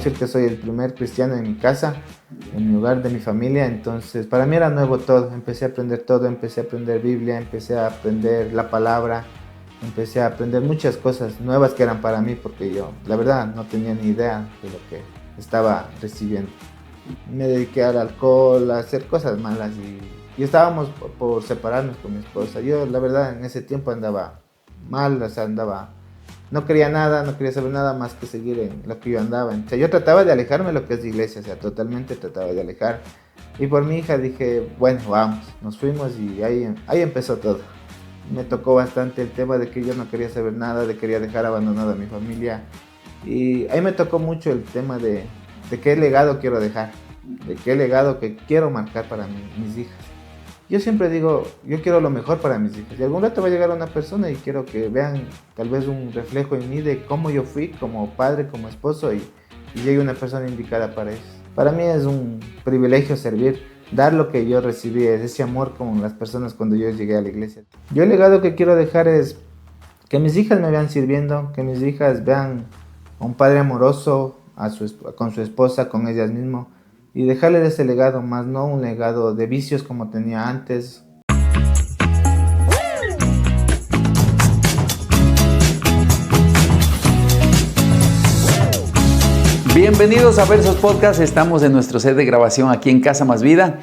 decir que soy el primer cristiano en mi casa, en mi hogar, de mi familia. Entonces para mí era nuevo todo. Empecé a aprender todo, empecé a aprender Biblia, empecé a aprender la palabra, empecé a aprender muchas cosas nuevas que eran para mí, porque yo, la verdad, no tenía ni idea de lo que estaba recibiendo. Me dediqué al alcohol, a hacer cosas malas y estábamos por separarnos con mi esposa. Yo, la verdad, en ese tiempo andaba mal, o sea, no quería nada, no quería saber nada más que seguir en lo que yo andaba. O sea, yo trataba de alejarme de lo que es la iglesia, o sea, totalmente trataba de alejar. Y por mi hija dije, bueno, vamos, nos fuimos y ahí empezó todo. Me tocó bastante el tema de que yo no quería saber nada, de quería dejar abandonada a mi familia. Y ahí me tocó mucho el tema de qué legado quiero dejar, de qué legado que quiero marcar para mis hijas. Yo siempre digo, yo quiero lo mejor para mis hijas. Y algún rato va a llegar una persona y quiero que vean tal vez un reflejo en mí de cómo yo fui como padre, como esposo, y llegue una persona indicada para eso. Para mí es un privilegio servir, dar lo que yo recibí, ese amor con las personas cuando yo llegué a la iglesia. Yo el legado que quiero dejar es que mis hijas me vean sirviendo, que mis hijas vean a un padre amoroso con su esposa, con ellas mismas, y dejarles ese legado, más no un legado de vicios como tenía antes. Bienvenidos a Versos Podcast. Estamos en nuestro set de grabación aquí en Casa Más Vida,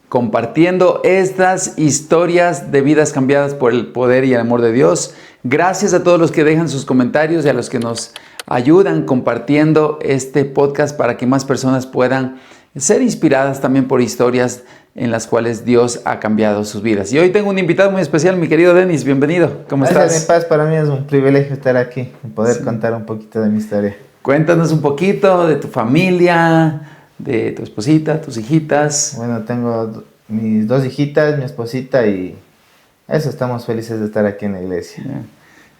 compartiendo estas historias de vidas cambiadas por el poder y el amor de Dios. Gracias a todos los que dejan sus comentarios y a los que nos ayudan compartiendo este podcast para que más personas puedan ser inspiradas también por historias en las cuales Dios ha cambiado sus vidas. Y hoy tengo un invitado muy especial, mi querido Denis. Bienvenido. ¿Cómo estás? Gracias, mi paz. Para mí es un privilegio estar aquí y poder contar un poquito de mi historia. Cuéntanos un poquito de tu familia, de tu esposita, tus hijitas. Bueno, tengo mis 2 hijitas, mi esposita, y eso, estamos felices de estar aquí en la iglesia.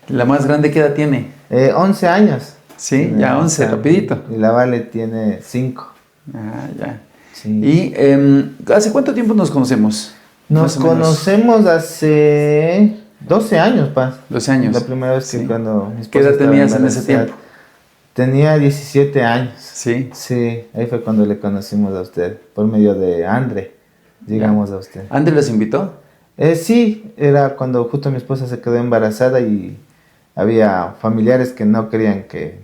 ¿La más grande qué edad tiene? 11 años. Sí, ya 11, rapidito. Y la Vale tiene 5. Ah, ya. Sí. ¿Y hace cuánto tiempo nos conocemos? Nos conocemos hace 12 años, Paz. 12 años. La primera vez que cuando mi esposa ¿Qué edad estaba tenías en ese embarazada. tiempo? Tenía 17 años. Sí. Sí, ahí fue cuando le conocimos a usted, por medio de Andre, llegamos a usted. ¿Andre los invitó? Sí, era cuando justo mi esposa se quedó embarazada y había familiares que no querían que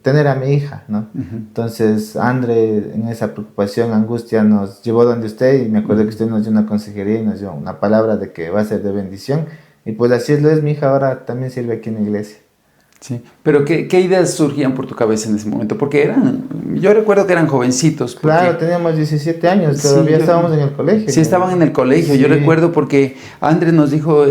tener a mi hija, ¿no? Uh-huh. Entonces Andre, en esa preocupación, angustia, nos llevó donde usted, y me acuerdo que usted nos dio una consejería y nos dio una palabra de que va a ser de bendición, y pues así es, mi hija ahora también sirve aquí en la iglesia. Sí, pero ¿qué ideas surgían por tu cabeza en ese momento? Porque yo recuerdo que eran jovencitos. Claro, teníamos 17 años, todavía estábamos en el colegio. Sí, estaban en el colegio. Sí. Yo recuerdo porque Andre nos dijo,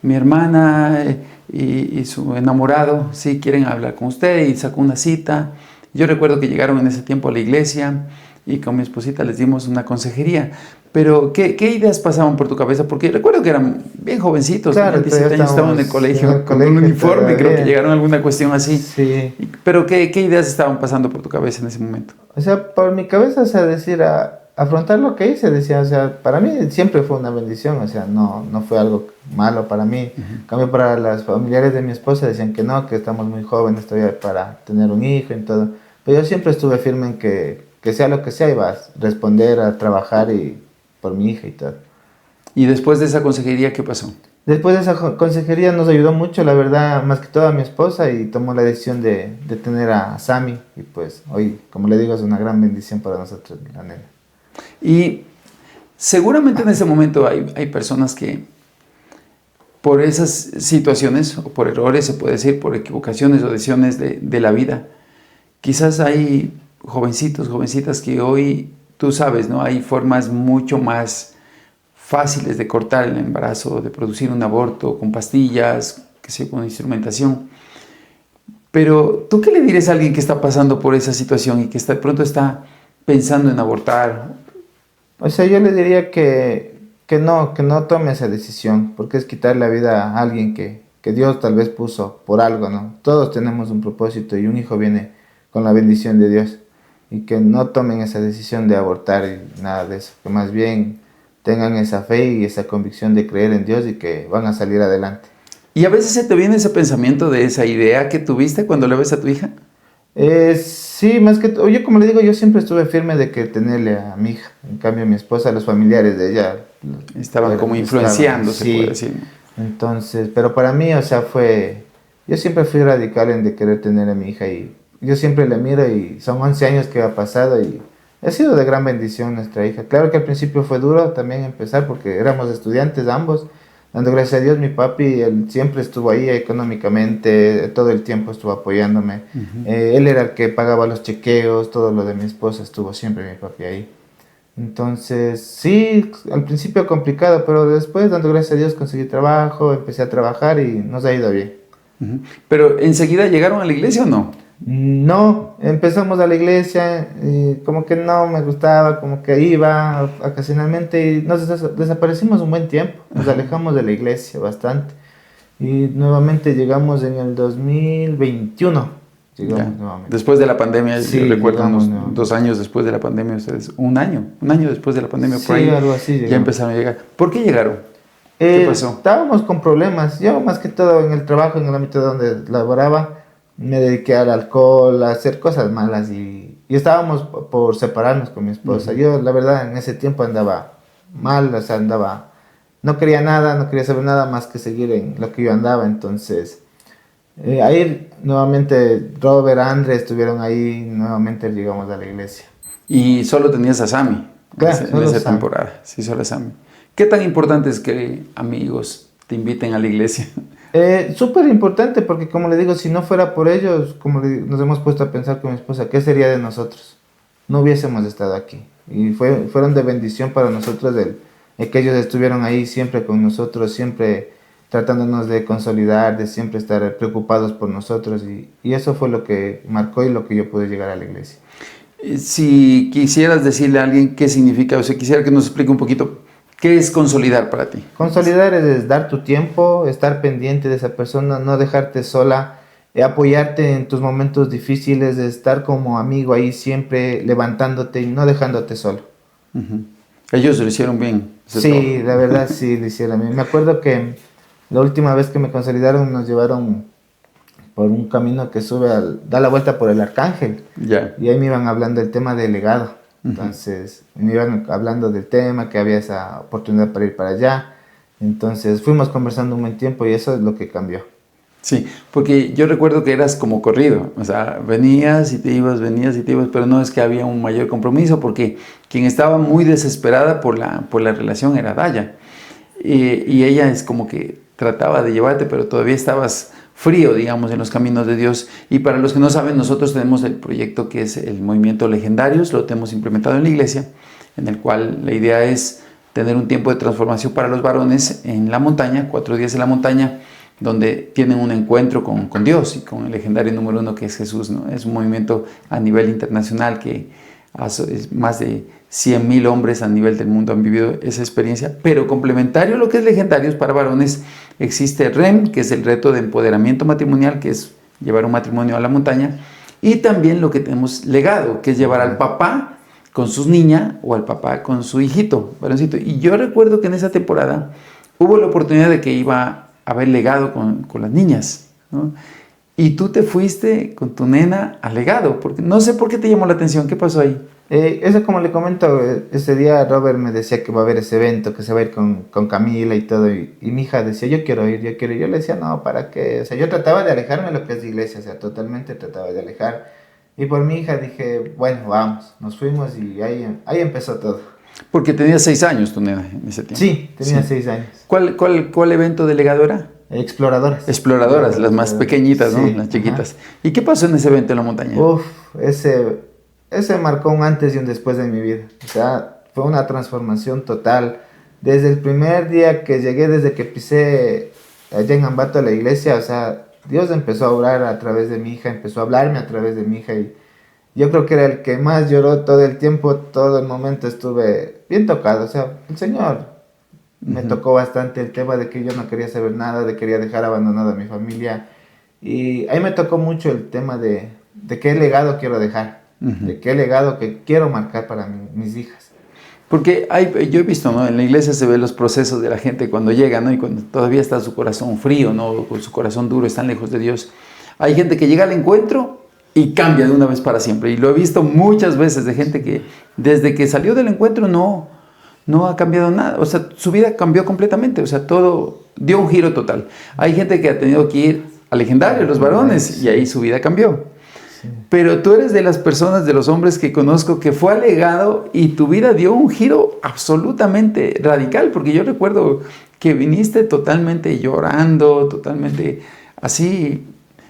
mi hermana y su enamorado, sí, quieren hablar con usted, y sacó una cita. Yo recuerdo que llegaron en ese tiempo a la iglesia y con mi esposita les dimos una consejería. Pero, ¿qué ideas pasaban por tu cabeza? Porque recuerdo que eran bien jovencitos, claro, 17 años, estaban en el colegio con un uniforme, todavía. Creo que llegaron a alguna cuestión así. Sí. Pero, ¿qué ideas estaban pasando por tu cabeza en ese momento? O sea, por mi cabeza, o sea, afrontar lo que hice, decía, o sea, para mí siempre fue una bendición, o sea, no fue algo malo para mí. Uh-huh. En cambio, para las familiares de mi esposa decían que no, que estamos muy jóvenes todavía para tener un hijo y todo. Pero yo siempre estuve firme en que sea lo que sea, iba a responder, a trabajar por mi hija y todo. ¿Y después de esa consejería qué pasó? Después de esa consejería nos ayudó mucho, la verdad, más que todo a mi esposa, y tomó la decisión de tener a Sammy, y pues hoy, como le digo, es una gran bendición para nosotros, la nena. Y seguramente en ese momento hay personas que por esas situaciones, o por errores, se puede decir, por equivocaciones o decisiones de la vida, quizás hay jovencitos, jovencitas que hoy, tú sabes, ¿no? Hay formas mucho más fáciles de cortar el embarazo, de producir un aborto con pastillas, que sea con instrumentación. Pero, ¿tú qué le dirías a alguien que está pasando por esa situación y que de pronto está pensando en abortar? O sea, yo le diría que no tome esa decisión, porque es quitar la vida a alguien que Dios tal vez puso por algo, ¿no? Todos tenemos un propósito y un hijo viene con la bendición de Dios. Y que no tomen esa decisión de abortar y nada de eso, que más bien tengan esa fe y esa convicción de creer en Dios y que van a salir adelante. ¿Y a veces se te viene ese pensamiento de esa idea que tuviste cuando le ves a tu hija? Sí, más que todo, yo como le digo, yo siempre estuve firme de que tenerle a mi hija. En cambio, mi esposa, los familiares de ella Estaban como influenciando, se puede sí. decir. Entonces, pero para mí, o sea, yo siempre fui radical en de querer tener a mi hija y yo siempre la miro y son 11 años que ha pasado y ha sido de gran bendición nuestra hija. Claro que al principio fue duro también empezar porque éramos estudiantes ambos. Dando gracias a Dios, mi papi, él siempre estuvo ahí económicamente, todo el tiempo estuvo apoyándome. Él era el que pagaba los chequeos, todo lo de mi esposa, estuvo siempre mi papi ahí. Entonces, sí, al principio complicado, pero después, dando gracias a Dios, conseguí trabajo, empecé a trabajar y nos ha ido bien. Pero ¿enseguida llegaron a la iglesia o no? No, empezamos a la iglesia y como que no me gustaba, como que iba ocasionalmente y nos desaparecimos un buen tiempo, nos alejamos de la iglesia bastante y nuevamente llegamos en el 2021, llegamos nuevamente. Después de la pandemia, Sí, yo recuerdo llegamos unos nuevamente. 2 años después de la pandemia, ustedes, un año después de la pandemia, por Sí, ahí algo así ya llegamos. empezaron a llegar. ¿Por qué llegaron? ¿Qué pasó? Estábamos con problemas, yo más que todo en el trabajo, en el ámbito donde laboraba, me dediqué al alcohol, a hacer cosas malas y estábamos por separarnos con mi esposa. Yo, la verdad, en ese tiempo andaba mal, o sea, no quería nada, no quería saber nada más que seguir en lo que yo andaba. Entonces, ahí nuevamente Robert, Andrés estuvieron ahí, nuevamente llegamos a la iglesia. Y solo tenías a Sammy Claro, en solo esa Sam. temporada. Sí, solo a Sammy. ¿Qué tan importante es que amigos te inviten a la iglesia? Súper importante porque como le digo, si no fuera por ellos, nos hemos puesto a pensar con mi esposa, ¿qué sería de nosotros? No hubiésemos estado aquí. Y fueron de bendición para nosotros el que ellos estuvieron ahí siempre con nosotros, siempre tratándonos de consolidar, de siempre estar preocupados por nosotros. Y eso fue lo que marcó y lo que yo pude llegar a la iglesia. Si quisieras decirle a alguien qué significa, o sea, quisiera que nos explique un poquito, ¿qué es consolidar para ti? Consolidar es dar tu tiempo, estar pendiente de esa persona, no dejarte sola, apoyarte en tus momentos difíciles, estar como amigo ahí siempre levantándote y no dejándote solo. Ellos lo hicieron bien. Sí, la verdad sí lo hicieron bien. Me acuerdo que la última vez que me consolidaron nos llevaron por un camino que da la vuelta por el Arcángel. Ya. Y ahí me iban hablando del tema del legado. Entonces, me iban hablando del tema, que había esa oportunidad para ir para allá. Entonces, fuimos conversando un buen tiempo y eso es lo que cambió. Sí, porque yo recuerdo que eras como corrido, o sea, venías y te ibas, pero no es que había un mayor compromiso, porque quien estaba muy desesperada por la relación era Daya. Y ella es como que trataba de llevarte, pero todavía estabas frío, digamos, en los caminos de Dios. Y para los que no saben, nosotros tenemos el proyecto que es el Movimiento Legendarios, lo tenemos implementado en la iglesia, en el cual la idea es tener un tiempo de transformación para los varones en la montaña, 4 días en la montaña, donde tienen un encuentro con Dios y con el legendario número 1 que es Jesús, ¿no? Es un movimiento a nivel internacional que más de 100,000 hombres a nivel del mundo han vivido esa experiencia, pero complementario a lo que es legendarios para varones, existe REM, que es el reto de empoderamiento matrimonial, que es llevar un matrimonio a la montaña, y también lo que tenemos legado, que es llevar al papá con sus niñas o al papá con su hijito, varoncito. Y yo recuerdo que en esa temporada hubo la oportunidad de que iba a haber legado con las niñas, ¿no? Y tú te fuiste con tu nena al legado, porque no sé por qué te llamó la atención, ¿qué pasó ahí? Eso como le comento, ese día Robert me decía que va a haber ese evento, que se va a ir con Camila y todo, y mi hija decía, yo quiero ir. Yo le decía, no, ¿para qué? O sea, yo trataba de alejarme de lo que es la iglesia, o sea, totalmente trataba de alejar. Y por mi hija dije, bueno, vamos, nos fuimos y ahí empezó todo. Porque tenías 6 años tu nena en ese tiempo. Sí, tenía 6 años. ¿Cuál evento de legado era? Exploradoras. Exploradoras, las más pequeñitas, ¿no? Sí, Las chiquitas. ajá. ¿Y qué pasó en ese evento en la montaña? Uf, ese marcó un antes y un después de mi vida. O sea, fue una transformación total. Desde el primer día que llegué, desde que pisé allá en Ambato a la iglesia, o sea, Dios empezó a orar a través de mi hija, empezó a hablarme a través de mi hija y yo creo que era el que más lloró todo el tiempo, todo el momento estuve bien tocado. O sea, el Señor me tocó bastante el tema de que yo no quería saber nada, de quería dejar abandonada a mi familia. Y ahí me tocó mucho el tema de qué legado quiero dejar, de qué legado que quiero marcar para mis hijas. Porque yo he visto, ¿no? En la iglesia se ven los procesos de la gente cuando llega, ¿no? Y cuando todavía está su corazón frío, ¿no? Con su corazón duro, están lejos de Dios. Hay gente que llega al encuentro y cambia de una vez para siempre. Y lo he visto muchas veces de gente que desde que salió del encuentro no ha cambiado nada. O sea, su vida cambió completamente. O sea, todo dio un giro total. Hay gente que ha tenido que ir al Legendario, los varones, y ahí su vida cambió. Sí. Pero tú eres de las personas, de los hombres que conozco que fue al Legado y tu vida dio un giro absolutamente radical. Porque yo recuerdo que viniste totalmente llorando, totalmente así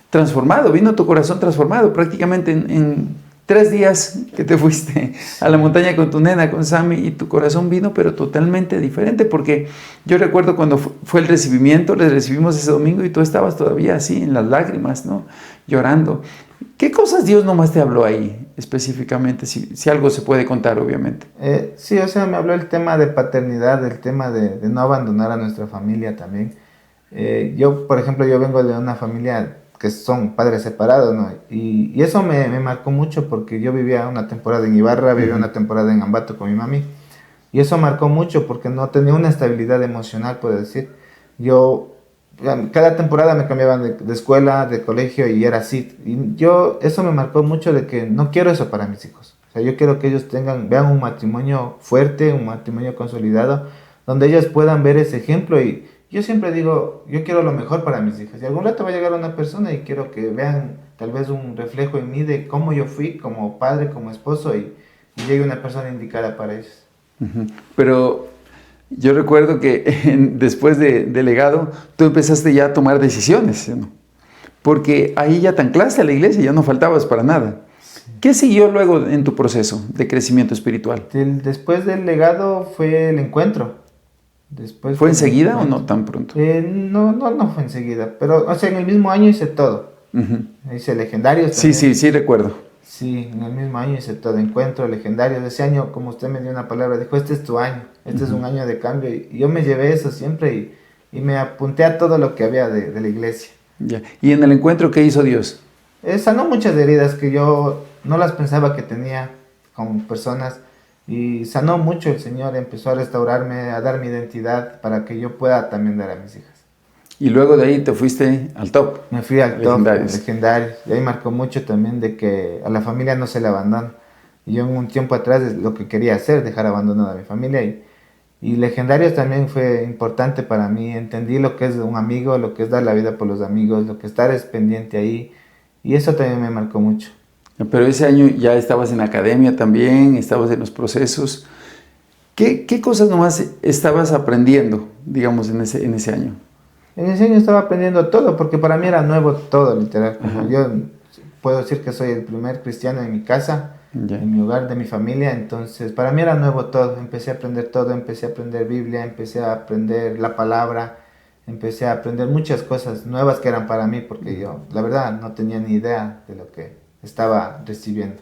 transformado. Vino tu corazón transformado prácticamente en 3 días que te fuiste a la montaña con tu nena, con Sammy, y tu corazón vino pero totalmente diferente, porque yo recuerdo cuando fue el recibimiento, le recibimos ese domingo y tú estabas todavía así en las lágrimas, ¿no? Llorando. ¿Qué cosas Dios nomás te habló ahí específicamente? Si algo se puede contar, obviamente. Sí, o sea, me habló el tema de paternidad, el tema de no abandonar a nuestra familia también. Yo, por ejemplo, yo vengo de una familia que son padres separados, ¿no? Y eso me marcó mucho porque yo vivía una temporada en Ibarra, vivía una temporada en Ambato con mi mami. Y eso marcó mucho porque no tenía una estabilidad emocional, puedo decir. Cada temporada me cambiaban de escuela, de colegio y era así. Y eso me marcó mucho de que no quiero eso para mis hijos. O sea, yo quiero que ellos vean un matrimonio fuerte, un matrimonio consolidado, donde ellos puedan ver ese ejemplo. Y yo siempre digo, yo quiero lo mejor para mis hijas. Y algún rato va a llegar una persona y quiero que vean tal vez un reflejo en mí de cómo yo fui como padre, como esposo, y llegue una persona indicada para ellos. Pero yo recuerdo que después del Legado, tú empezaste ya a tomar decisiones, ¿no? Porque ahí ya te anclaste a la iglesia, ya no faltabas para nada. Sí. ¿Qué siguió luego en tu proceso de crecimiento espiritual? Después del Legado fue el encuentro. ¿Fue enseguida o no tan pronto? No fue enseguida, pero o sea, en el mismo año hice todo. Hice Legendarios también. Sí, recuerdo. Sí, en el mismo año hice todo, encuentro, Legendarios. Ese año, como usted me dio una palabra, dijo, este es tu año, este es un año de cambio. Y yo me llevé eso siempre y me apunté a todo lo que había de la iglesia. Ya. ¿Y en el encuentro qué hizo Dios? Sanó muchas heridas que yo no las pensaba que tenía con personas. Y sanó mucho el Señor, empezó a restaurarme, a dar mi identidad para que yo pueda también dar a mis hijas. Y luego de ahí te fuiste al top. Me fui al top, Legendarios. Y ahí marcó mucho también de que a la familia no se le abandona. Y yo en un tiempo atrás es lo que quería hacer, dejar abandonada a mi familia. Y Legendarios también fue importante para mí. Entendí lo que es un amigo, lo que es dar la vida por los amigos, lo que estar es pendiente ahí. Y eso también me marcó mucho. Pero ese año ya estabas en academia también, estabas en los procesos. ¿Qué cosas nomás estabas aprendiendo, digamos, en ese año? En ese año estaba aprendiendo todo, porque para mí era nuevo todo, literal. Yo puedo decir que soy el primer cristiano en mi casa, en mi hogar, de mi familia, entonces para mí era nuevo todo. Empecé a aprender todo, empecé a aprender Biblia, empecé a aprender la palabra, empecé a aprender muchas cosas nuevas que eran para mí, porque yo, la verdad, no tenía ni idea de lo que estaba recibiendo.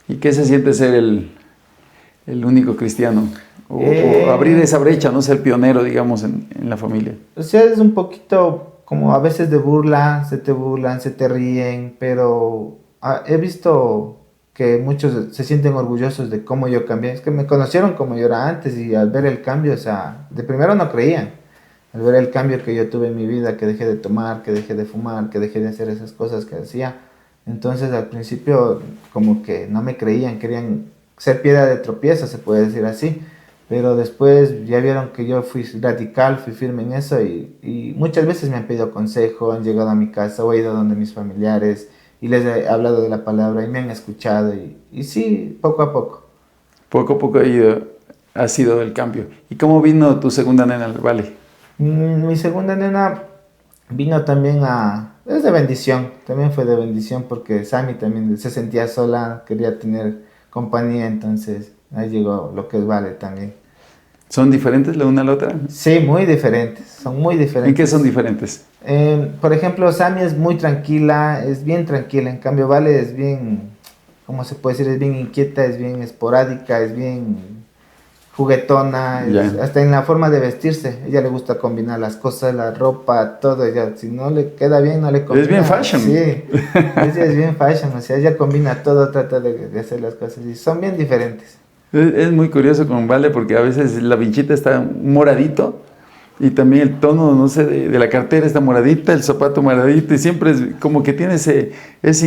¿Y qué se siente ser el único cristiano? O abrir esa brecha, no ser pionero, digamos, en la familia. O sea, es un poquito como a veces de burla, se te ríen, pero he visto que muchos se sienten orgullosos de cómo yo cambié. Es que me conocieron como yo era antes y al ver el cambio, o sea, de primero no creían. Al ver el cambio que yo tuve en mi vida, que dejé de tomar, que dejé de fumar, que dejé de hacer esas cosas que hacía. Entonces al principio como que no me creían, querían ser piedra de tropiezo, se puede decir así. Pero después ya vieron que yo fui radical, fui firme en eso y muchas veces me han pedido consejo, han llegado a mi casa o he ido donde mis familiares y les he hablado de la palabra y me han escuchado y sí, poco a poco. Poco a poco ha sido el cambio. ¿Y cómo vino tu segunda nena al Vale? Mi segunda nena vino también es de bendición, también fue de bendición porque Sammy también se sentía sola, quería tener compañía, entonces ahí llegó lo que es Vale también. ¿Son diferentes la una a la otra? Sí, muy diferentes, son muy diferentes. ¿En qué son diferentes? Por ejemplo, Sammy es muy tranquila, es bien tranquila, en cambio Vale es bien, ¿cómo se puede decir? Es bien inquieta, es bien esporádica, es bien juguetona, hasta en la forma de vestirse. Ella le gusta combinar las cosas, la ropa, todo. Ella, si no le queda bien, no le combina. Es bien fashion. Sí, ella es bien fashion, o sea, ella combina todo, trata de hacer las cosas y son bien diferentes. Es muy curioso con Vale porque a veces la vinchita está moradito Y también el tono, no sé, de la cartera está moradita, el zapato moradito, y siempre es como que tiene ese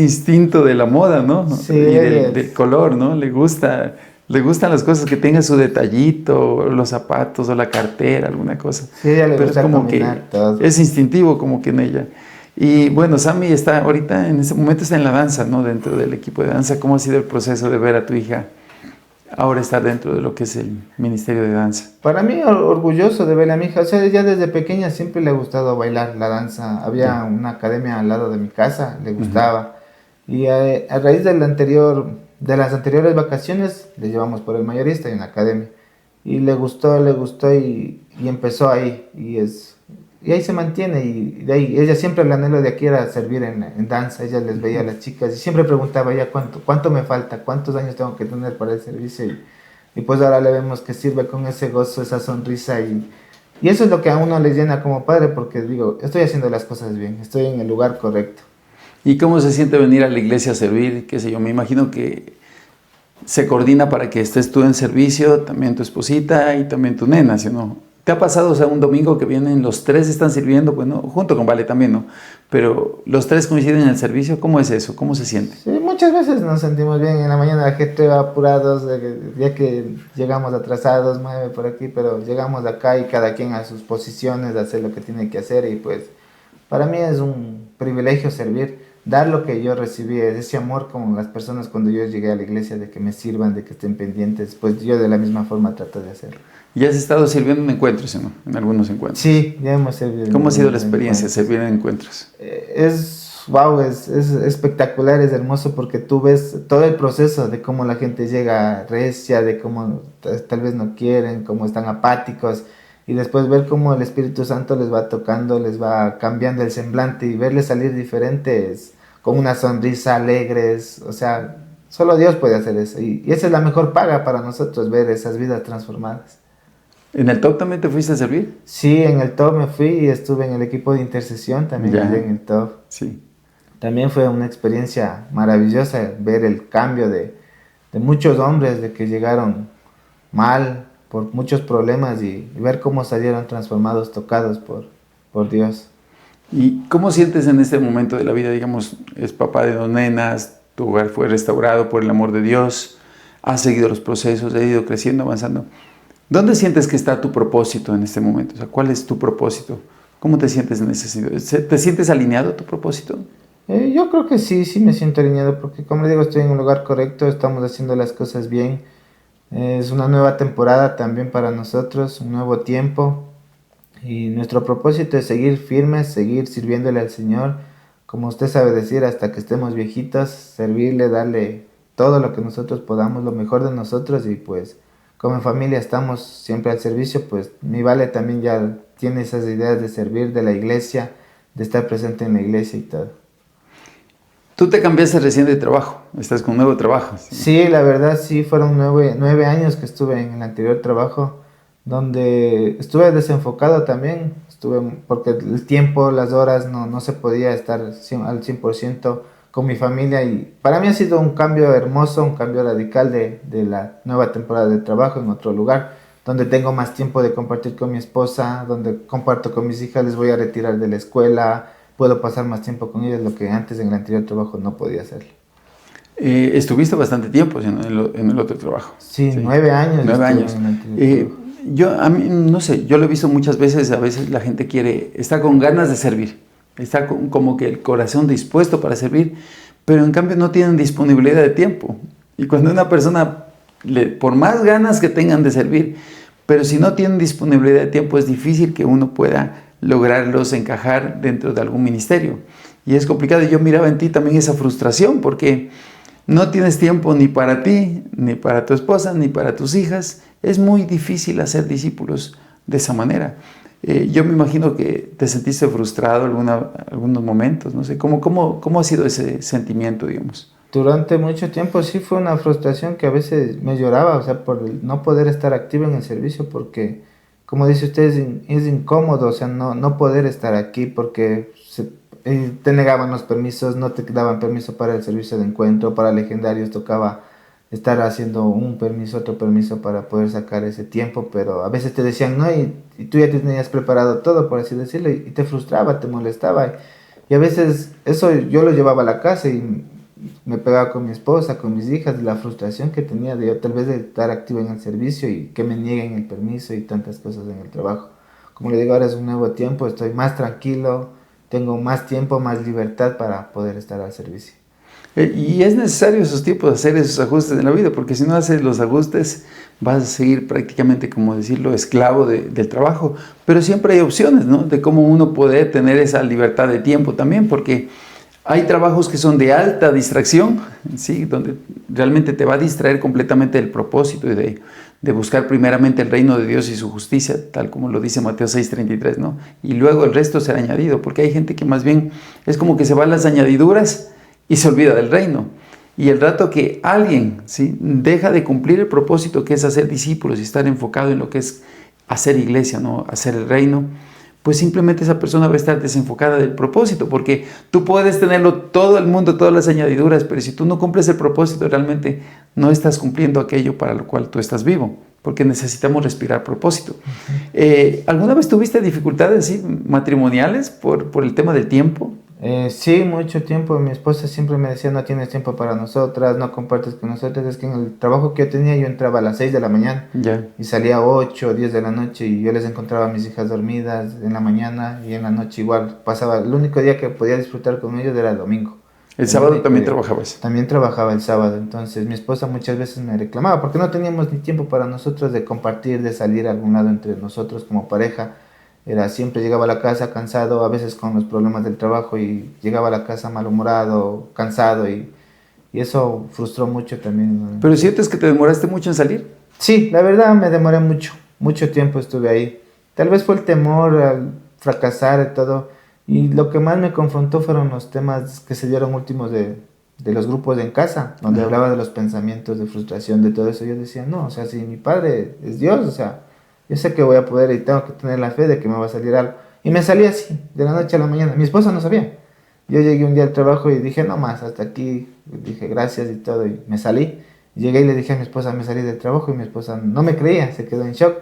instinto de la moda, ¿no? Sí, Y del color, ¿no? Le gustan las cosas que tengan su detallito, los zapatos o la cartera, alguna cosa. sí, ella le Pero gusta es como que combinar todo. es instintivo como que en ella. Y bueno, Sammy está ahorita, en ese momento está en la danza, ¿no? Dentro del equipo de danza. ¿Cómo ha sido el proceso de ver a tu hija ahora estar dentro de lo que es el Ministerio de Danza? Para mí, orgulloso de ver a mi hija. O sea, ya desde pequeña siempre le ha gustado bailar la danza. Había Ya. una academia al lado de mi casa, le Ujú. gustaba. Y a raíz de las anteriores vacaciones, le llevamos por el mayorista y una academia. Y le gustó y empezó ahí. Y ahí se mantiene. Y de ahí, ella siempre el anhelo de aquí era servir en danza. Ella les veía a las chicas y siempre preguntaba ya cuánto me falta, cuántos años tengo que tener para el servicio. Y pues ahora le vemos que sirve con ese gozo, esa sonrisa y eso es lo que a uno le llena como padre porque digo, estoy haciendo las cosas bien, estoy en el lugar correcto. ¿Y cómo se siente venir a la iglesia a servir? Qué sé yo, me imagino que se coordina para que estés tú en servicio, también tu esposita y también tu nena, ¿sí o no? ¿Te ha pasado, o sea, un domingo que vienen, los tres están sirviendo, bueno, junto con Vale también, ¿no? Pero los tres coinciden en el servicio, ¿cómo es eso? ¿Cómo se siente? Sí, muchas veces nos sentimos bien, en la mañana la gente va apurados, ya que llegamos atrasados, mueve por aquí, pero llegamos acá y cada quien a sus posiciones, a hacer lo que tiene que hacer y pues para mí es un privilegio servir, dar lo que yo recibí, ese amor como las personas cuando yo llegué a la iglesia, de que me sirvan, de que estén pendientes, pues yo de la misma forma trato de hacerlo. ¿Ya has estado sirviendo en encuentros, ¿sí o no? En algunos encuentros. Sí, ya hemos servido. ¿Cómo ha sido la En experiencia de encuentros. servir en encuentros? Wow, es espectacular, es hermoso porque tú ves todo el proceso de cómo la gente llega recia, de cómo tal vez no quieren, cómo están apáticos y después ver cómo el Espíritu Santo les va tocando, les va cambiando el semblante y verles salir diferentes, con una sonrisa, alegres, o sea, solo Dios puede hacer eso y esa es la mejor paga para nosotros, ver esas vidas transformadas. ¿En el top también te fuiste a servir? Sí, en el top me fui y estuve en el equipo de intercesión también allá Ya, en el top. sí. También fue una experiencia maravillosa ver el cambio de muchos hombres de que llegaron mal por muchos problemas y ver cómo salieron transformados, tocados por Dios. ¿Y cómo sientes en este momento de la vida? Digamos, es papá de dos nenas, tu hogar fue restaurado por el amor de Dios, has seguido los procesos, has ido creciendo, avanzando. ¿Dónde sientes que está tu propósito en este momento? O sea, ¿cuál es tu propósito? ¿Cómo te sientes en ese sentido? ¿Te sientes alineado a tu propósito? Yo creo que sí, sí me siento alineado porque como le digo, estoy en un lugar correcto, estamos haciendo las cosas bien. Es una nueva temporada también para nosotros, un nuevo tiempo. Y nuestro propósito es seguir firmes, seguir sirviéndole al Señor, como usted sabe decir, hasta que estemos viejitos, servirle, darle todo lo que nosotros podamos, lo mejor de nosotros y pues como en familia estamos siempre al servicio, pues mi Vale también ya tiene esas ideas de servir de la iglesia, de estar presente en la iglesia y todo. Tú te cambiaste recién de trabajo, estás con un nuevo trabajo. ¿Sí? Sí, la verdad sí, fueron 9 años que estuve en el anterior trabajo, donde estuve desenfocado también, porque el tiempo, las horas, no se podía estar al 100% con mi familia y para mí ha sido un cambio hermoso, un cambio radical de la nueva temporada de trabajo en otro lugar, donde tengo más tiempo de compartir con mi esposa, donde comparto con mis hijas, les voy a retirar de la escuela, puedo pasar más tiempo con ellos, lo que antes en el anterior trabajo no podía hacer. Estuviste bastante tiempo en el otro trabajo. Sí, ¿Sí? 9 años. 9 años. En el anterior trabajo. A mí, no sé, yo lo he visto muchas veces, a veces la gente está con ganas de servir, está como que el corazón dispuesto para servir, pero en cambio no tienen disponibilidad de tiempo. Y cuando una persona, por más ganas que tengan de servir, pero si no tienen disponibilidad de tiempo, es difícil que uno pueda lograrlos encajar dentro de algún ministerio. Y es complicado. Yo miraba en ti también esa frustración, porque no tienes tiempo ni para ti, ni para tu esposa, ni para tus hijas. Es muy difícil hacer discípulos de esa manera. Yo me imagino que te sentiste frustrado algunos momentos, no sé, ¿cómo ha sido ese sentimiento, digamos? Durante mucho tiempo sí fue una frustración que a veces me lloraba, o sea, por el no poder estar activo en el servicio, porque, como dice usted, es incómodo, o sea, no poder estar aquí porque te negaban los permisos, no te daban permiso para el servicio de encuentro, para legendarios tocaba estar haciendo un permiso, otro permiso para poder sacar ese tiempo, pero a veces te decían no y tú ya te tenías preparado todo, por así decirlo, y te frustraba, te molestaba. Y a veces eso yo lo llevaba a la casa y me pegaba con mi esposa, con mis hijas, de la frustración que tenía de yo tal vez de estar activo en el servicio y que me nieguen el permiso y tantas cosas en el trabajo. Como le digo, ahora es un nuevo tiempo, estoy más tranquilo, tengo más tiempo, más libertad para poder estar al servicio. Y es necesario esos tiempos, hacer esos ajustes en la vida, porque si no haces los ajustes vas a seguir prácticamente, como decirlo, esclavo del trabajo. Pero siempre hay opciones, ¿no? De cómo uno puede tener esa libertad de tiempo también, porque hay trabajos que son de alta distracción, ¿sí? Donde realmente te va a distraer completamente del propósito y de buscar primeramente el reino de Dios y su justicia, tal como lo dice Mateo 6:33, ¿no? Y luego el resto será añadido, porque hay gente que más bien es como que se va a las añadiduras y se olvida del reino. Y el rato que alguien, ¿sí?, deja de cumplir el propósito que es hacer discípulos y estar enfocado en lo que es hacer iglesia, ¿no?, hacer el reino, pues simplemente esa persona va a estar desenfocada del propósito, porque tú puedes tenerlo todo el mundo, todas las añadiduras, pero si tú no cumples el propósito, realmente no estás cumpliendo aquello para lo cual tú estás vivo, porque necesitamos respirar propósito. ¿Alguna vez tuviste dificultades, ¿sí?, matrimoniales por el tema del tiempo? Sí, mucho tiempo. Mi esposa siempre me decía, no tienes tiempo para nosotras, no compartes con nosotras. Es que en el trabajo que yo tenía, yo entraba a las 6 de la mañana Ya. y salía a 8 o 10 de la noche y yo les encontraba a mis hijas dormidas en la mañana y en la noche igual. Pasaba, el único día que podía disfrutar con ellos era el domingo. ¿El El sábado único también día. trabajabas? También trabajaba el sábado, entonces mi esposa muchas veces me reclamaba porque no teníamos ni tiempo para nosotros de compartir, de salir a algún lado entre nosotros como pareja. Era siempre llegaba a la casa cansado, a veces con los problemas del trabajo y llegaba a la casa malhumorado, cansado y eso frustró mucho también, ¿no? ¿Pero sientes que te demoraste mucho en salir? Sí, la verdad me demoré mucho tiempo estuve ahí. Tal vez fue el temor al fracasar y todo. Y lo que más me confrontó fueron los temas que se dieron últimos de los grupos en casa, donde hablaba de los pensamientos, de frustración, de todo eso. Yo decía, no, o sea, si mi padre es Dios, o sea, yo sé que voy a poder y tengo que tener la fe de que me va a salir algo. Y me salí así, de la noche a la mañana. Mi esposa no sabía. Yo llegué un día al trabajo y dije, no más, hasta aquí. Dije gracias y todo, y me salí. Llegué y le dije a mi esposa, me salí del trabajo, y mi esposa no me creía, se quedó en shock.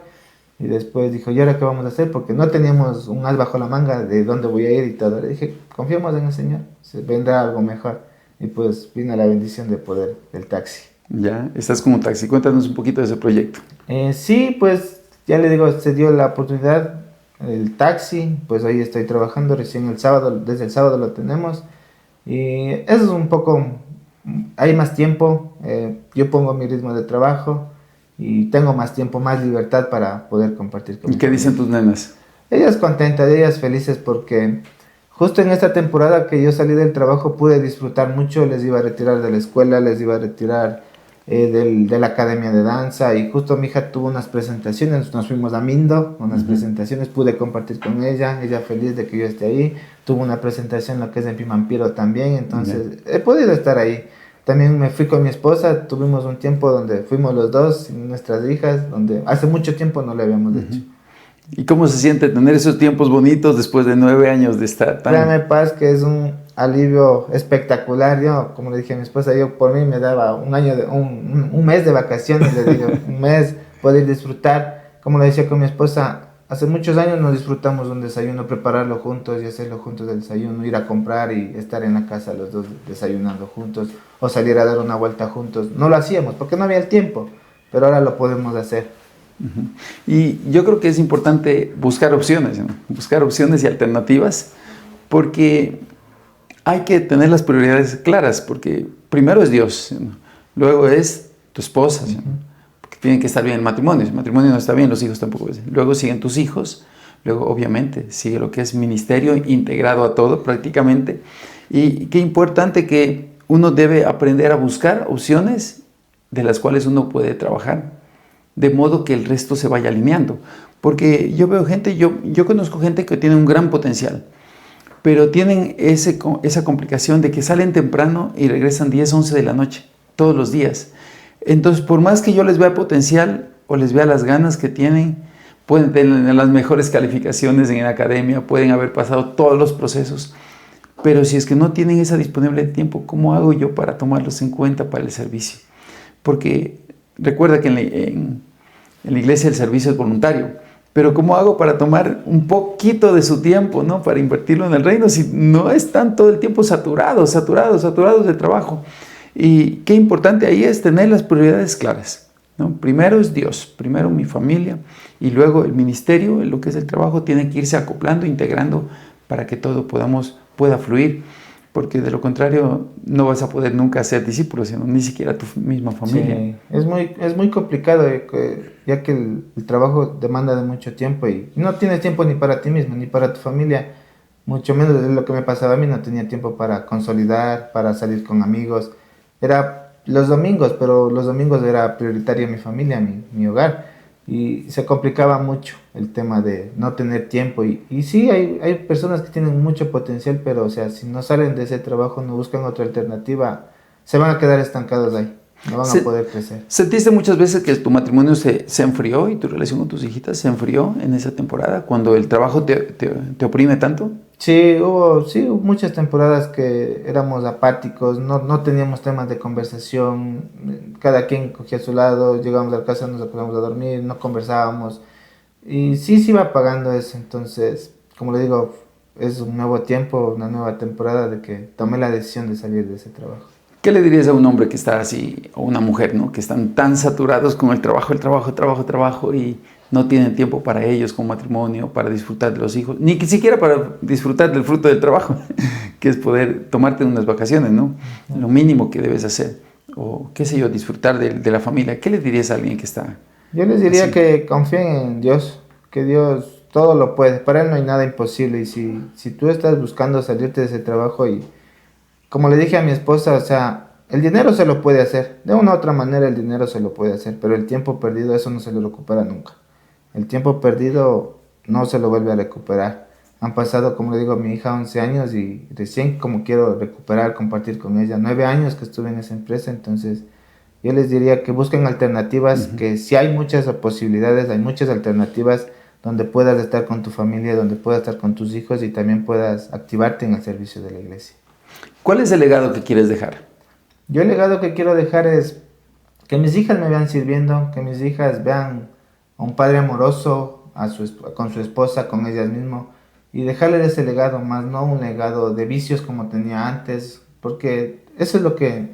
Y después dijo, ¿y ahora qué vamos a hacer? Porque no teníamos un as bajo la manga de dónde voy a ir y todo. Le dije, confiamos en el Señor, se vendrá algo mejor. Y pues vino la bendición de poder del taxi. Ya, estás como taxi. Cuéntanos un poquito de ese proyecto. Sí, pues ya le digo, se dio la oportunidad, el taxi, pues hoy estoy trabajando recién el sábado, desde el sábado lo tenemos. Y eso es un poco, hay más tiempo, yo pongo mi ritmo de trabajo y tengo más tiempo, más libertad para poder compartir con ¿Y qué dicen tus nenas? ellas contentas, ellas felices porque justo en esta temporada que yo salí del trabajo pude disfrutar mucho, les iba a retirar de la escuela, les iba a retirar de la academia de danza y justo mi hija tuvo unas presentaciones, nos fuimos a Mindo, unas presentaciones, pude compartir con ella feliz de que yo esté ahí, tuvo una presentación en lo que es en Pimampiro también, entonces he podido estar ahí. También me fui con mi esposa, tuvimos un tiempo donde fuimos los dos y nuestras hijas, donde hace mucho tiempo no lo habíamos hecho. ¿Y cómo se siente tener esos tiempos bonitos después de 9 años de estar tan... Créame, Paz, que es un alivio espectacular. Yo, como le dije a mi esposa, yo por mí me daba un mes de vacaciones, le digo, un mes, poder disfrutar. Como le decía con mi esposa, hace muchos años nos disfrutamos un desayuno, prepararlo juntos y hacerlo juntos el desayuno, ir a comprar y estar en la casa los dos desayunando juntos o salir a dar una vuelta juntos. No lo hacíamos porque no había el tiempo, pero ahora lo podemos hacer. Y yo creo que es importante buscar opciones, ¿no? Buscar opciones y alternativas, porque hay que tener las prioridades claras, porque primero es Dios, ¿no? Luego es tu esposa, ¿no? Porque tiene que estar bien el matrimonio. Si el matrimonio no está bien, los hijos tampoco. Luego siguen tus hijos, luego obviamente sigue lo que es ministerio integrado a todo prácticamente. Y qué importante que uno debe aprender a buscar opciones de las cuales uno puede trabajar, de modo que el resto se vaya alineando. Porque yo veo gente, yo conozco gente que tiene un gran potencial, pero tienen esa complicación de que salen temprano y regresan 10, 11 de la noche, todos los días. Entonces, por más que yo les vea potencial o les vea las ganas que tienen, pueden tener las mejores calificaciones en la academia, pueden haber pasado todos los procesos, pero si es que no tienen esa disponible de tiempo, ¿cómo hago yo para tomarlos en cuenta para el servicio? porque recuerda que en la iglesia el servicio es voluntario, pero ¿cómo hago para tomar un poquito de su tiempo, ¿no? Para invertirlo en el reino si no están todo el tiempo saturados de trabajo? Y qué importante ahí es tener las prioridades claras, ¿no? Primero es Dios, primero mi familia, y luego el ministerio, lo que es el trabajo, tiene que irse acoplando, integrando para que todo pueda fluir, porque de lo contrario no vas a poder nunca ser discípulo, sino ni siquiera tu misma familia. Sí, es muy complicado, ya que el trabajo demanda de mucho tiempo y no tienes tiempo ni para ti mismo, ni para tu familia, mucho menos de lo que me pasaba a mí, no tenía tiempo para consolidar, para salir con amigos. Era los domingos, pero los domingos era prioritaria mi familia, mi hogar, y se complicaba mucho el tema de no tener tiempo. Y sí, hay personas que tienen mucho potencial, pero o sea, si no salen de ese trabajo, no buscan otra alternativa, se van a quedar estancados ahí, no van a poder crecer. ¿Sentiste muchas veces que tu matrimonio se enfrió y tu relación con tus hijitas se enfrió en esa temporada, cuando el trabajo te oprime tanto? Sí, hubo muchas temporadas que éramos apáticos, no teníamos temas de conversación, cada quien cogía a su lado, llegábamos a la casa, nos acostábamos a dormir, no conversábamos, y sí se iba apagando eso. Entonces, como le digo, es un nuevo tiempo, una nueva temporada de que tomé la decisión de salir de ese trabajo. ¿Qué le dirías a un hombre que está así, o una mujer, ¿no? Que están tan saturados con el trabajo y no tienen tiempo para ellos como matrimonio, para disfrutar de los hijos, ni siquiera para disfrutar del fruto del trabajo, que es poder tomarte unas vacaciones, ¿no? Lo mínimo que debes hacer, o qué sé yo, disfrutar de la familia. ¿Qué le dirías a alguien que está Yo les diría así? que confíen en Dios, que Dios todo lo puede, para Él no hay nada imposible, y si tú estás buscando salirte de ese trabajo, y como le dije a mi esposa, o sea, el dinero se lo puede hacer, de una u otra manera el dinero se lo puede hacer, pero el tiempo perdido, eso no se lo recupera nunca. El tiempo perdido no se lo vuelve a recuperar. Han pasado, como le digo, mi hija 11 años y recién como quiero recuperar, compartir con ella. 9 años que estuve en esa empresa, entonces yo les diría que busquen alternativas, que si hay muchas posibilidades, hay muchas alternativas donde puedas estar con tu familia, donde puedas estar con tus hijos y también puedas activarte en el servicio de la iglesia. ¿Cuál es el legado que quieres dejar? Yo el legado que quiero dejar es que mis hijas me vean sirviendo, que mis hijas vean a un padre amoroso, con su esposa, con ellas mismas, y dejarles ese legado, más no un legado de vicios como tenía antes, porque eso es lo que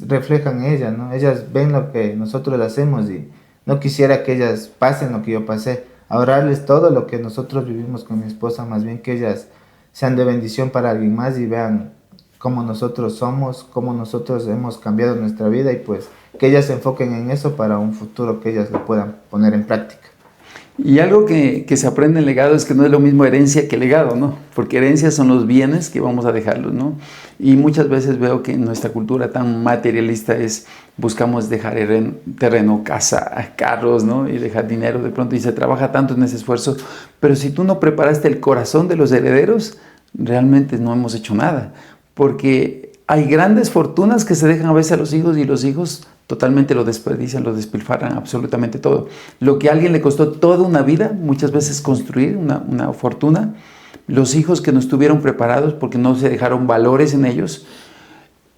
reflejan ellas, ¿no? Ellas ven lo que nosotros hacemos y no quisiera que ellas pasen lo que yo pasé, ahorrarles todo lo que nosotros vivimos con mi esposa, más bien que ellas sean de bendición para alguien más y vean cómo nosotros somos, cómo nosotros hemos cambiado nuestra vida, y pues que ellas se enfoquen en eso para un futuro que ellas lo puedan poner en práctica. Y algo que se aprende en legado es que no es lo mismo herencia que legado, ¿no? Porque herencias son los bienes que vamos a dejarlos, ¿no? Y muchas veces veo que en nuestra cultura tan materialista buscamos dejar terreno, casa, carros, ¿no? Y dejar dinero de pronto, y se trabaja tanto en ese esfuerzo, pero si tú no preparaste el corazón de los herederos, realmente no hemos hecho nada, porque hay grandes fortunas que se dejan a veces a los hijos, y los hijos totalmente lo desperdician, lo despilfarran absolutamente todo. Lo que a alguien le costó toda una vida, muchas veces construir una fortuna, los hijos que no estuvieron preparados porque no se dejaron valores en ellos,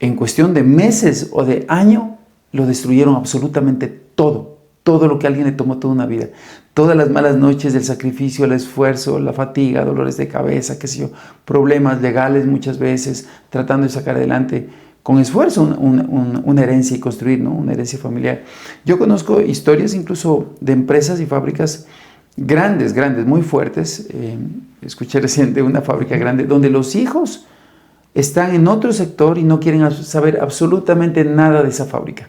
en cuestión de meses o de año, lo destruyeron absolutamente todo. Todo lo que a alguien le tomó toda una vida. Todas las malas noches del sacrificio, el esfuerzo, la fatiga, dolores de cabeza, qué sé yo, problemas legales muchas veces, tratando de sacar adelante con esfuerzo una herencia y construir, ¿no? Una herencia familiar. Yo conozco historias incluso de empresas y fábricas grandes, muy fuertes. Escuché recién de una fábrica grande donde los hijos están en otro sector y no quieren saber absolutamente nada de esa fábrica.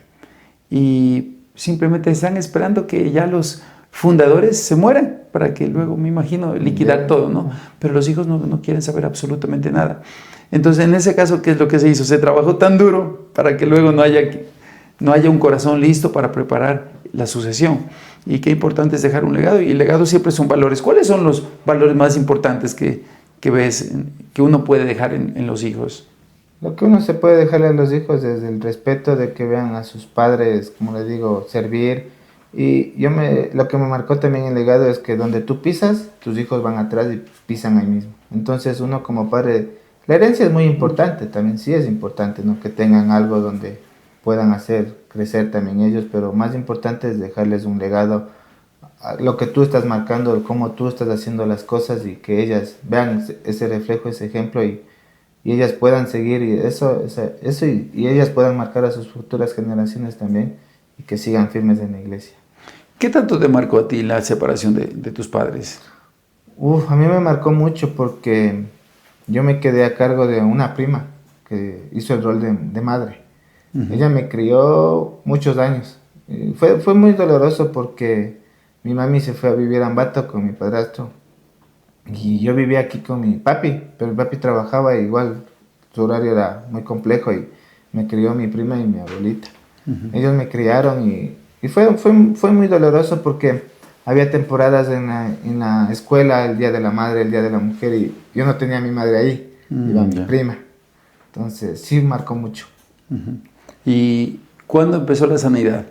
Y simplemente están esperando que ya los fundadores se mueran para que luego, me imagino, liquidar todo, ¿no? Pero los hijos no quieren saber absolutamente nada. Entonces, en ese caso, ¿qué es lo que se hizo? Se trabajó tan duro para que luego no haya un corazón listo para preparar la sucesión. Y qué importante es dejar un legado. Y el legado siempre son valores. ¿Cuáles son los valores más importantes que ves, que uno puede dejar en los hijos? Lo que uno se puede dejarle a los hijos es el respeto, de que vean a sus padres, como les digo, servir. Y lo que me marcó también el legado es que donde tú pisas, tus hijos van atrás y pisan ahí mismo. Entonces uno como padre, la herencia es muy importante también, sí es importante, ¿no? Que tengan algo donde puedan hacer crecer también ellos, pero más importante es dejarles un legado, lo que tú estás marcando, cómo tú estás haciendo las cosas y que ellas vean ese reflejo, ese ejemplo y ellas puedan seguir y y ellas puedan marcar a sus futuras generaciones también y que sigan firmes en la iglesia. ¿Qué tanto te marcó a ti la separación de tus padres? A mí me marcó mucho porque yo me quedé a cargo de una prima que hizo el rol de madre. Ella me crió muchos años. Fue muy doloroso porque mi mami se fue a vivir a Ambato con mi padrastro. Y yo vivía aquí con mi papi, pero el papi trabajaba y igual su horario era muy complejo y me crió mi prima y mi abuelita. Ellos me criaron y fue muy doloroso porque había temporadas en la escuela, el Día de la Madre, el Día de la Mujer, y yo no tenía a mi madre ahí, iba mi prima. Entonces sí marcó mucho. ¿Y cuándo empezó la sanidad?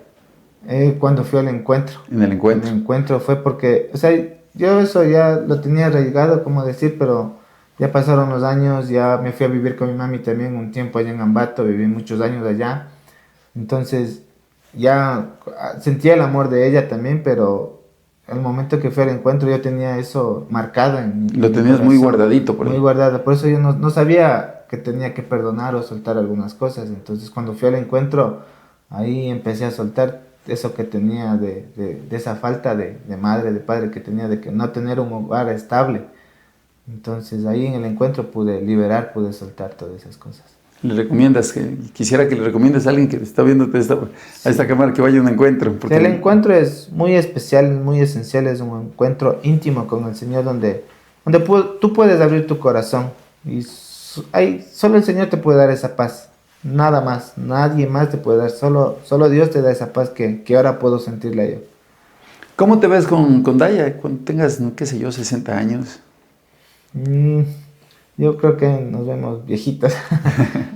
Cuando fui al encuentro. En el encuentro. En el encuentro fue porque, o sea, yo eso ya lo tenía arraigado, como decir, pero ya pasaron los años, ya me fui a vivir con mi mami también un tiempo allá en Ambato, viví muchos años allá. Entonces ya sentía el amor de ella también, pero el momento que fui al encuentro yo tenía eso marcado en mi Lo tenías corazón, muy guardadito por ahí. muy guardado, por eso yo no sabía que tenía que perdonar o soltar algunas cosas. Entonces cuando fui al encuentro, ahí empecé a soltar eso que tenía de esa falta de madre, de padre que tenía, de que no tener un hogar estable. Entonces ahí en el encuentro pude liberar, pude soltar todas esas cosas. Quisiera que le recomiendes a alguien que te está viendo a esta cámara que vaya a un encuentro? Porque el encuentro es muy especial, muy esencial, es un encuentro íntimo con el Señor donde tú puedes abrir tu corazón y solo el Señor te puede dar esa paz, nada más, nadie más te puede dar, solo Dios te da esa paz que ahora puedo sentirla yo. ¿Cómo te ves con Daya cuando tengas, qué sé yo, 60 años? Yo creo que nos vemos viejitos,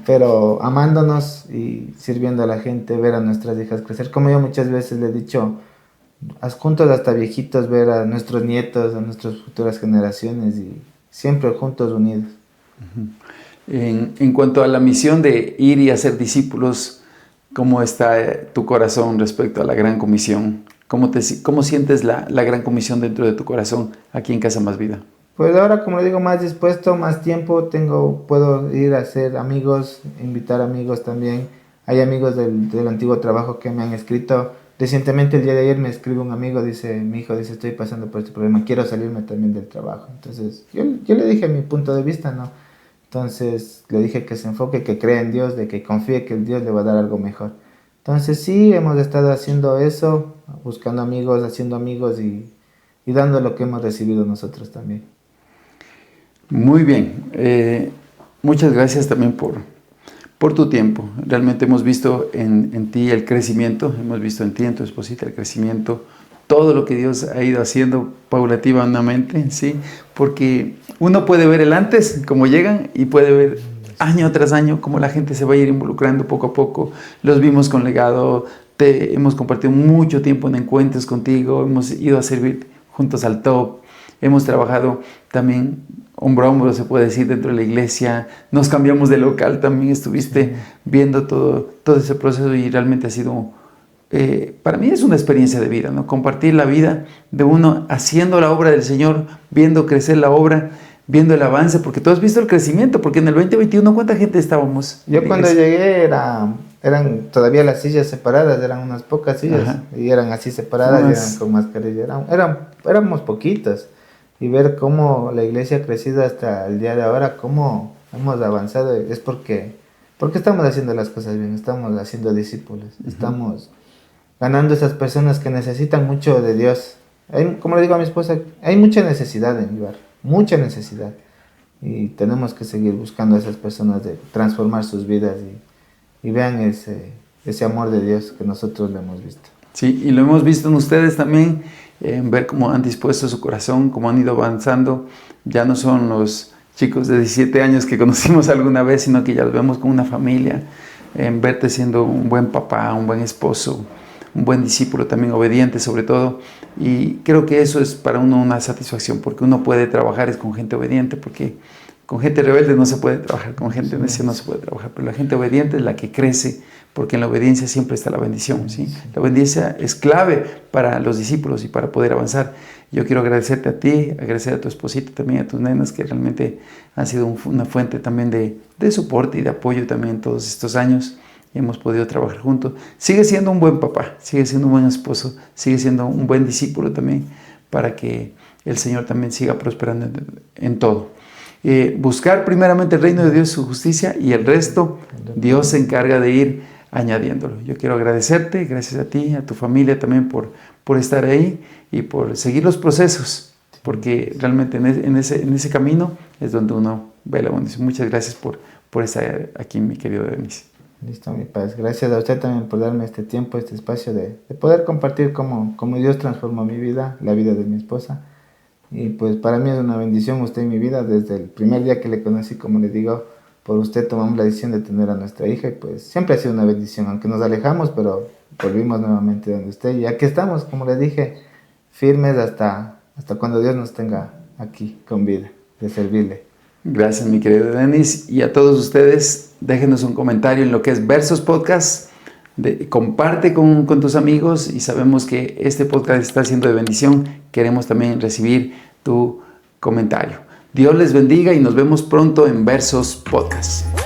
pero amándonos y sirviendo a la gente, ver a nuestras hijas crecer. Como yo muchas veces le he dicho, juntos hasta viejitos, ver a nuestros nietos, a nuestras futuras generaciones y siempre juntos, unidos. En cuanto a la misión de ir y hacer discípulos, ¿cómo está tu corazón respecto a la Gran Comisión? ¿Cómo sientes la Gran Comisión dentro de tu corazón aquí en Casa Más Vida? Pues ahora, como le digo, más dispuesto, más tiempo puedo ir a hacer amigos, invitar amigos también. Hay amigos del antiguo trabajo que me han escrito. Recientemente, el día de ayer, me escribe un amigo, mi hijo dice, estoy pasando por este problema, quiero salirme también del trabajo. Entonces, yo le dije mi punto de vista, ¿no? Entonces, le dije que se enfoque, que crea en Dios, de que confíe que el Dios le va a dar algo mejor. Entonces, sí, hemos estado haciendo eso, buscando amigos, haciendo amigos y dando lo que hemos recibido nosotros también. Muy bien, muchas gracias también por tu tiempo. Realmente hemos visto en ti el crecimiento, hemos visto en ti, en tu esposita, el crecimiento, todo lo que Dios ha ido haciendo paulativamente, ¿sí? Porque uno puede ver el antes, cómo llegan, y puede ver año tras año cómo la gente se va a ir involucrando poco a poco. Los vimos con Legado, hemos compartido mucho tiempo en encuentros contigo, hemos ido a servir juntos al top, hemos trabajado también hombro a hombro, se puede decir, dentro de la iglesia. Nos cambiamos de local, también estuviste viendo todo ese proceso y realmente ha sido, para mí es una experiencia de vida, ¿no? Compartir la vida de uno haciendo la obra del Señor, viendo crecer la obra, viendo el avance, porque tú has visto el crecimiento, porque en el 2021, ¿cuánta gente estábamos? Yo cuando llegué eran todavía las sillas separadas, eran unas pocas sillas. Ajá. Y eran así separadas, y eran con mascarilla, éramos poquitos. Y ver cómo la iglesia ha crecido hasta el día de ahora, cómo hemos avanzado, es porque estamos haciendo las cosas bien, estamos haciendo discípulos, estamos ganando esas personas que necesitan mucho de Dios. Como le digo a mi esposa, hay mucha necesidad en mi barrio, mucha necesidad. Y tenemos que seguir buscando a esas personas de transformar sus vidas y vean ese amor de Dios que nosotros le hemos visto. Sí, y lo hemos visto en ustedes también, en ver cómo han dispuesto su corazón, cómo han ido avanzando. Ya no son los chicos de 17 años que conocimos alguna vez, sino que ya los vemos como una familia, en verte siendo un buen papá, un buen esposo, un buen discípulo, también obediente sobre todo. Y creo que eso es para uno una satisfacción, porque uno puede trabajar con gente obediente, porque Con gente rebelde no se puede trabajar, con gente necia no se puede trabajar, pero la gente obediente es la que crece, porque en la obediencia siempre está la bendición, ¿sí? La obediencia es clave para los discípulos y para poder avanzar. Yo quiero agradecerte a ti, agradecer a tu esposito también, a tus nenas, que realmente han sido una fuente también de soporte y de apoyo también todos estos años. Y hemos podido trabajar juntos. Sigue siendo un buen papá, sigue siendo un buen esposo, sigue siendo un buen discípulo también, para que el Señor también siga prosperando en todo. Buscar primeramente el reino de Dios y su justicia, y el resto Dios se encarga de ir añadiéndolo. Yo quiero agradecerte, gracias a ti, a tu familia también por estar ahí y por seguir los procesos, porque realmente en ese camino es donde uno ve la bendición. Muchas gracias por estar aquí, mi querido Denis. Listo, mi paz. Gracias a usted también por darme este tiempo, este espacio de poder compartir cómo Dios transformó mi vida, la vida de mi esposa. Y pues para mí es una bendición usted en mi vida. Desde el primer día que le conocí, como le digo, por usted tomamos la decisión de tener a nuestra hija, y pues siempre ha sido una bendición, aunque nos alejamos, pero volvimos nuevamente donde usted, y aquí estamos, como le dije, firmes hasta cuando Dios nos tenga aquí con vida, de servirle. Gracias, mi querido Denis, y a todos ustedes, déjenos un comentario en lo que es Versos Podcast. Comparte con tus amigos, y sabemos que este podcast está siendo de bendición. Queremos también recibir tu comentario. Dios les bendiga y nos vemos pronto en Versos Podcast.